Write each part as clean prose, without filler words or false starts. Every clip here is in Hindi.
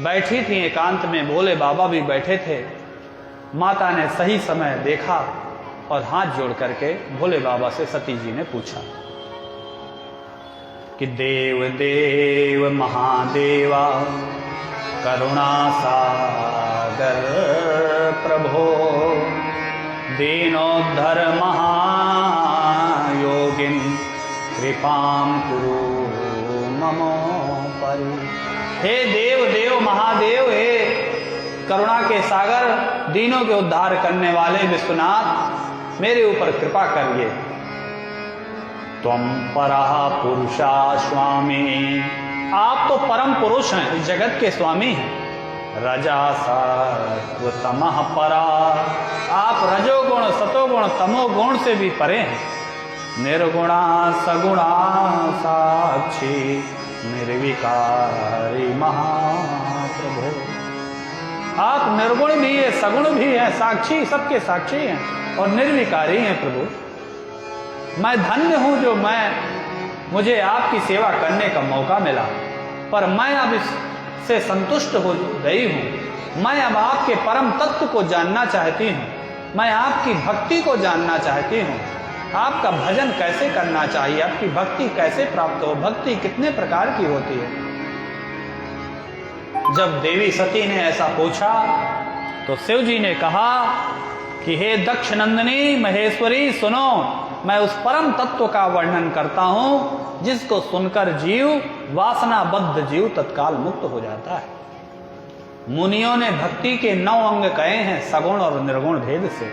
बैठी थी एकांत में, भोले बाबा भी बैठे थे। माता ने सही समय देखा और हाथ जोड़ करके भोले बाबा से सती जी ने पूछा कि देव देव महादेवा करुणा सागर प्रभो दीनोद्धर महायोगिन कृपाम कुरु ममो परि। हे देव देव महादेव, हे करुणा के सागर, दीनों के उद्धार करने वाले विश्वनाथ, मेरे ऊपर कृपा करिए। त्वं परः पुरुषा स्वामी, आप तो परम पुरुष हैं, इस जगत के स्वामी हैं। रजा सत्व तमः परा, आप रजोगुण सतोगुण तमोगुण से भी परे हैं। निर्गुणा सगुणा साक्षी निर्विकारी महाप्रभु, आप निर्गुण भी है, सगुण भी है, साक्षी, सबके साक्षी हैं और निर्विकारी हैं प्रभु। मैं धन्य हूं जो मुझे आपकी सेवा करने का मौका मिला, पर मैं अब इससे संतुष्ट हो गई हूं। मैं अब आपके परम तत्व को जानना चाहती हूं, मैं आपकी भक्ति को जानना चाहती हूं। आपका भजन कैसे करना चाहिए, आपकी भक्ति कैसे प्राप्त हो, भक्ति कितने प्रकार की होती है। जब देवी सती ने ऐसा पूछा तो शिव जी ने कहा कि हे दक्ष नंदिनी महेश्वरी, सुनो, मैं उस परम तत्व का वर्णन करता हूं जिसको सुनकर जीव, वासनाबद्ध जीव तत्काल मुक्त हो जाता है। मुनियों ने भक्ति के 9 अंग कहे हैं, सगुण और निर्गुण भेद से।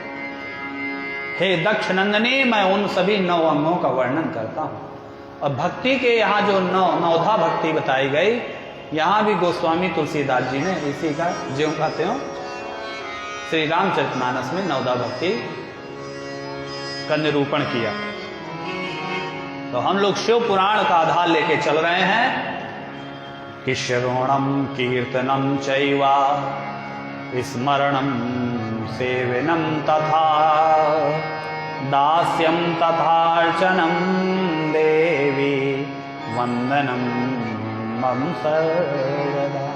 हे दक्ष नंदिनी, मैं उन सभी 9 अंगों का वर्णन करता हूं। और भक्ति के यहाँ जो नवधा भक्ति बताई गई, यहाँ भी गोस्वामी तुलसीदास जी ने इसी का ज्यों का त्यों श्री रामचरितमानस में नवधा भक्ति का निरूपण किया। तो हम लोग शिव पुराण का आधार लेके चल रहे हैं कि श्रवणम कीर्तनम चैवा स्मरणम सेवनम तथा दास्यम तथार्चनम देवी वंदनम मम सर्वदा।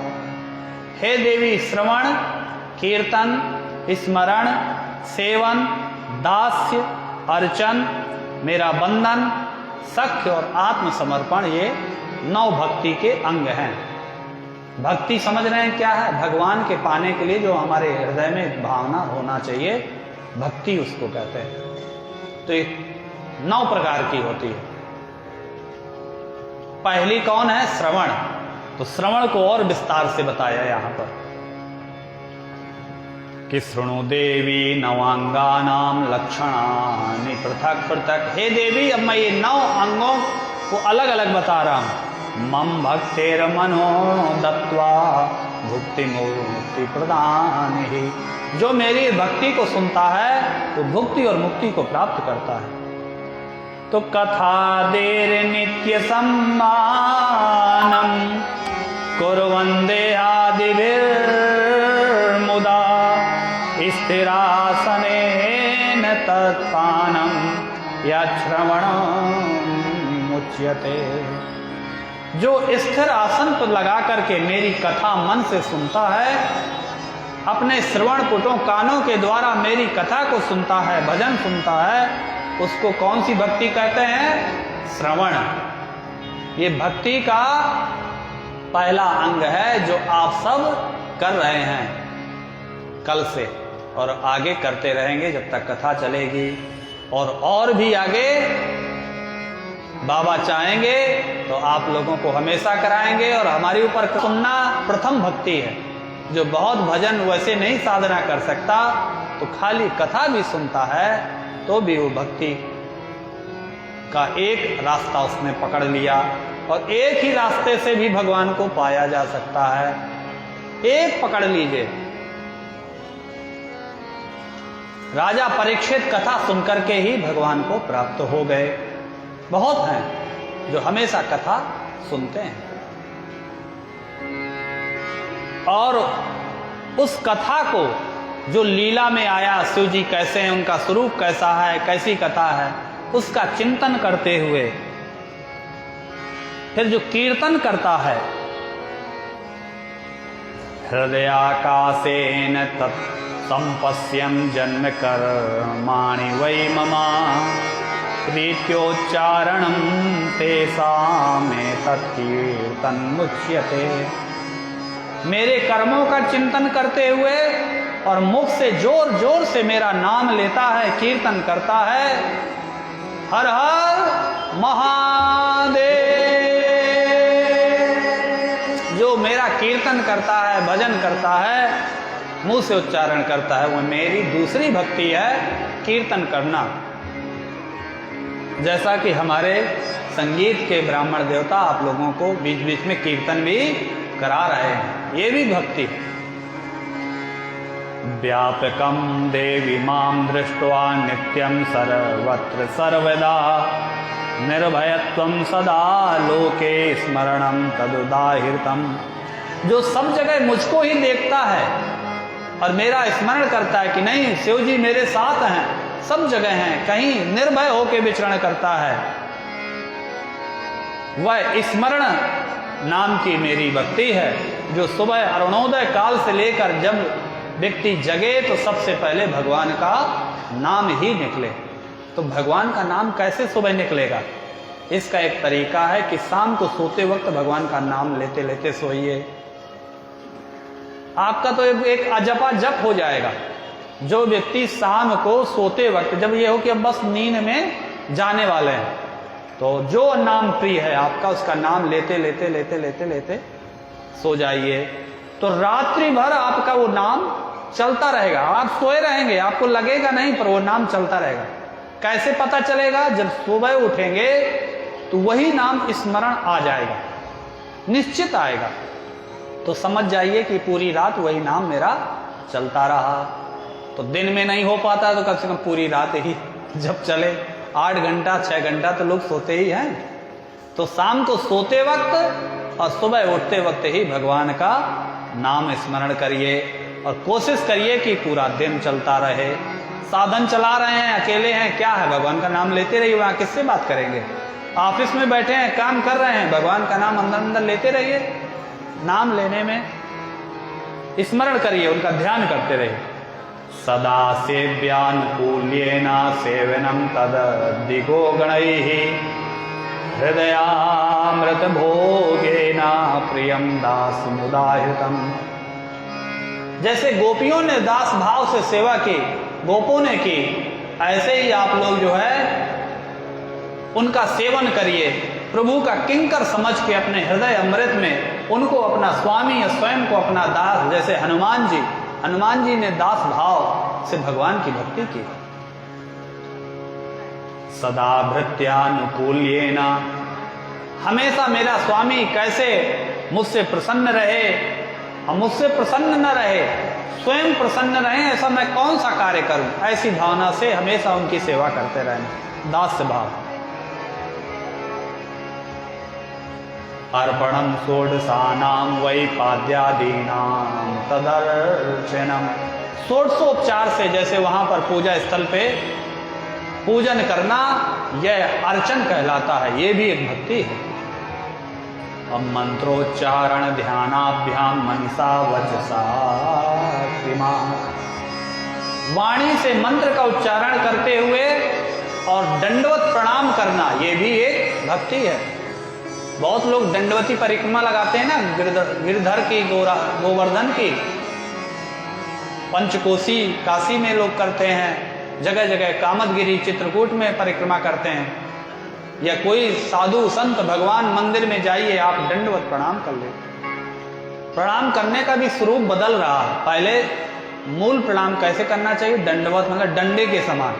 हे देवी, श्रवण, कीर्तन, स्मरण, सेवन, दास्य, अर्चन, मेरा बंधन, सख्य और आत्मसमर्पण, ये 9 भक्ति के अंग हैं। भक्ति समझ रहे हैं क्या है? भगवान के पाने के लिए जो हमारे हृदय में भावना होना चाहिए, भक्ति उसको कहते हैं। तो ये 9 प्रकार की होती है। पहली कौन है? श्रवण। तो श्रवण को और विस्तार से बताया यहां पर कि शृणु देवी नवांगानाम लक्षणानि पृथक पृथक। हे देवी, अब मैं ये 9 अंगों को अलग अलग बता रहा हूं। मम भक्तेर मनो दत्वा भुक्ति मुक्ति प्रदान ही, जो मेरी भक्ति को सुनता है वो भुक्ति और मुक्ति को प्राप्त करता है। तो कथा देर नित्य सम्मानम कुर्वन्दे आदिभिर्मुदा स्थिरासनेन तत्पानम यच्छ्रवणम् उच्यते। जो स्थिर आसन पर लगा करके मेरी कथा मन से सुनता है, अपने श्रवण पुटों कानों के द्वारा मेरी कथा को सुनता है, भजन सुनता है, उसको कौन सी भक्ति कहते हैं? श्रवण। ये भक्ति का पहला अंग है जो आप सब कर रहे हैं कल से और आगे करते रहेंगे जब तक कथा चलेगी। और भी आगे बाबा चाहेंगे तो आप लोगों को हमेशा कराएंगे। और हमारे ऊपर सुनना प्रथम भक्ति है। जो बहुत भजन वैसे नहीं साधना कर सकता, तो खाली कथा भी सुनता है तो भी वो भक्ति का एक रास्ता उसने पकड़ लिया। और एक ही रास्ते से भी भगवान को पाया जा सकता है। एक पकड़ लीजिए। राजा परीक्षित कथा सुनकर के ही भगवान को प्राप्त हो गए। बहुत हैं जो हमेशा कथा सुनते हैं और उस कथा को जो लीला में आया, शिव जी कैसे हैं, उनका स्वरूप कैसा है, कैसी कथा है, उसका चिंतन करते हुए फिर जो कीर्तन करता है, हृदयाकाशेन तत् संपश्यं जन्म कर्माणि वै मम प्रीत्योच्चारणं तेषामेतत् कीर्तनमुच्यते। मेरे कर्मों का चिंतन करते हुए और मुख से जोर जोर से मेरा नाम लेता है, कीर्तन करता है, हर हर महादेव, जो मेरा कीर्तन करता है, भजन करता है, मुंह से उच्चारण करता है, वो मेरी दूसरी भक्ति है, कीर्तन करना। जैसा कि हमारे संगीत के ब्राह्मण देवता आप लोगों को बीच बीच में कीर्तन भी करा रहे हैं, ये भी भक्ति है। व्यापकं देवी मां दृष्ट्वा नित्यं सर्वत्र सर्वदा निर्भयत्वं सदा लोके स्मरणं तदुदाहृतम्। जो सब जगह मुझको ही देखता है और मेरा स्मरण करता है कि नहीं शिव जी मेरे साथ हैं, सब जगह हैं, कहीं निर्भय होकर विचरण करता है, वह स्मरण नाम की मेरी भक्ति है, जो सुबह अरुणोदय काल से लेकर जब व्यक्ति जगे तो सबसे पहले भगवान का नाम ही निकले। तो भगवान का नाम कैसे सुबह निकलेगा? इसका एक तरीका है कि शाम को सोते वक्त भगवान का नाम लेते लेते सोइए, आपका तो एक अजपा जप हो जाएगा। जो व्यक्ति शाम को सोते वक्त, जब ये हो कि अब बस नींद में जाने वाले हैं, तो जो नाम प्रिय है आपका, उसका नाम लेते लेते लेते लेते लेते सो जाइए, तो रात्रि भर आपका वो नाम चलता रहेगा। आप सोए रहेंगे, आपको लगेगा नहीं, पर वो नाम चलता रहेगा। कैसे पता चलेगा? जब सुबह उठेंगे तो वही नाम स्मरण आ जाएगा, निश्चित आएगा, तो समझ जाइए कि पूरी रात वही नाम मेरा चलता रहा। तो दिन में नहीं हो पाता तो कम से कम पूरी रात ही जब चले, 8 घंटा 6 घंटा तो लोग सोते ही हैं। तो शाम को सोते वक्त और सुबह उठते वक्त ही भगवान का नाम स्मरण करिए और कोशिश करिए कि पूरा दिन चलता रहे। साधन चला रहे हैं, अकेले हैं, क्या है, भगवान का नाम लेते रहिए। वहाँ किससे बात करेंगे? ऑफिस में बैठे हैं, काम कर रहे हैं, भगवान का नाम अंदर अंदर लेते रहिए। नाम लेने में स्मरण करिए, उनका ध्यान करते रहिए। सदा सेव्यानुकूल्येन सेवनम तदधिको गणैः हृदयामृत भोगेन प्रियम दास मुदाहृतम। जैसे गोपियों ने दास भाव से सेवा की, गोपों ने की, ऐसे ही आप लोग जो है उनका सेवन करिए। प्रभु का किंकर समझ के अपने हृदय अमृत में उनको अपना स्वामी या स्वयं को अपना दास, जैसे हनुमान जी ने दास भाव से भगवान की भक्ति की। सदा भृत्यानुकूल्येन, हमेशा मेरा स्वामी कैसे मुझसे प्रसन्न रहे और मुझसे प्रसन्न न रहे, स्वयं प्रसन्न रहे, ऐसा मैं कौन सा कार्य करूं, ऐसी भावना से हमेशा उनकी सेवा करते रहना, दास भाव। अर्पणम षोडशानां वै पाद्यादीनां तदर्चनम। षोडशोपचार से जैसे वहां पर पूजा स्थल पे पूजन करना, यह अर्चन कहलाता है, ये भी एक भक्ति है। अब मंत्रोच्चारण ध्यानाभ्याम मनसा वचसा कृमा, वाणी से मंत्र का उच्चारण करते हुए और दंडवत प्रणाम करना, ये भी एक भक्ति है। बहुत लोग दंडवती परिक्रमा लगाते हैं ना, गिरधर की, गोवर्धन की, पंचकोशी काशी में लोग करते हैं, जगह जगह कामदगिरी चित्रकूट में परिक्रमा करते हैं, या कोई साधु संत भगवान मंदिर में जाइए, आप दंडवत प्रणाम कर ले। प्रणाम करने का भी स्वरूप बदल रहा है। पहले मूल प्रणाम कैसे करना चाहिए? दंडवत मतलब डंडे के समान,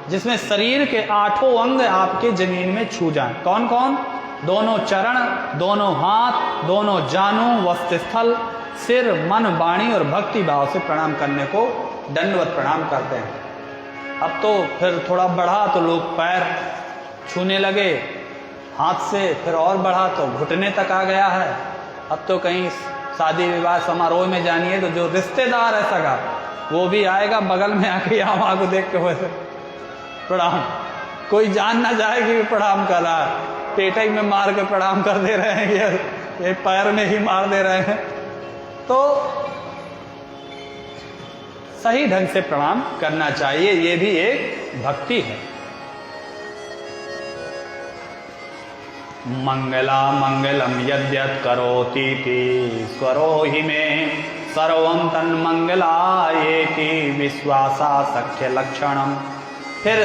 जिसमें शरीर के 8 अंग आपके जमीन में छू जाएं। कौन कौन? दोनों चरण, दोनों हाथ, दोनों जानू, वस्त्रस्थल, सिर, मन, वाणी और भक्ति भाव से प्रणाम करने को दंडवत प्रणाम करते हैं। अब तो फिर थोड़ा बढ़ा तो लोग पैर छूने लगे हाथ से, फिर और बढ़ा तो घुटने तक आ गया है। अब तो कहीं शादी विवाह समारोह में जानिए तो जो रिश्तेदार है सगा, वो भी आएगा बगल में आके यहाँ को देख के वैसे प्रणाम, कोई जान ना जाए कि प्रणाम कर रहा है, पेटाई में मार के प्रणाम कर दे रहे हैं, ये पैर में ही मार दे रहे हैं। तो सही ढंग से प्रणाम करना चाहिए। ये भी एक भक्ति है। मंगला मंगलम यद्यत् करोति ईश्वरो हि मे सर्वं तन्मंगलायेति विश्वासा सख्य लक्षणम। फिर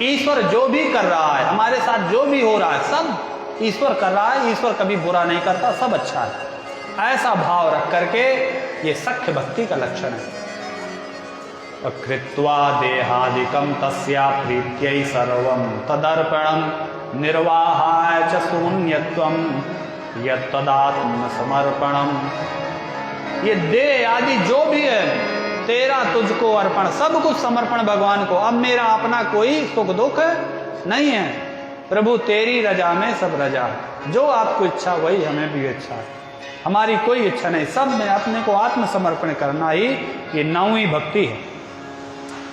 ईश्वर जो भी कर रहा है, हमारे साथ जो भी हो रहा है, सब ईश्वर कर रहा है। ईश्वर कभी बुरा नहीं करता, सब अच्छा है। ऐसा भाव रख करके ये सख्य भक्ति का लक्षण है। कृत्वा देहादिकम तस्या प्रीत्यै सर्वं तदर्पणम निर्वाहाय च शून्यत्वम यत्तदात्म समर्पणम। ये देह आदि जो भी है तेरा तुझको अर्पण, सब कुछ समर्पण भगवान को। अब मेरा अपना कोई सुख दुख नहीं है, प्रभु तेरी रजा में सब रजा है। जो आपको इच्छा वही हमें भी इच्छा है, हमारी कोई इच्छा नहीं, सब में अपने को आत्मसमर्पण करना ही ये 9वीं भक्ति है।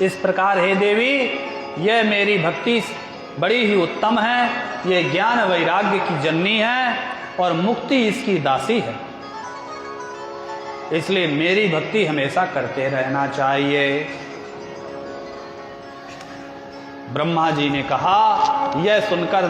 इस प्रकार हे देवी, यह मेरी भक्ति बड़ी ही उत्तम है। ये ज्ञान वैराग्य की जननी है और मुक्ति इसकी दासी है। इसलिए मेरी भक्ति हमेशा करते रहना चाहिए। ब्रह्मा जी ने कहा, यह सुनकर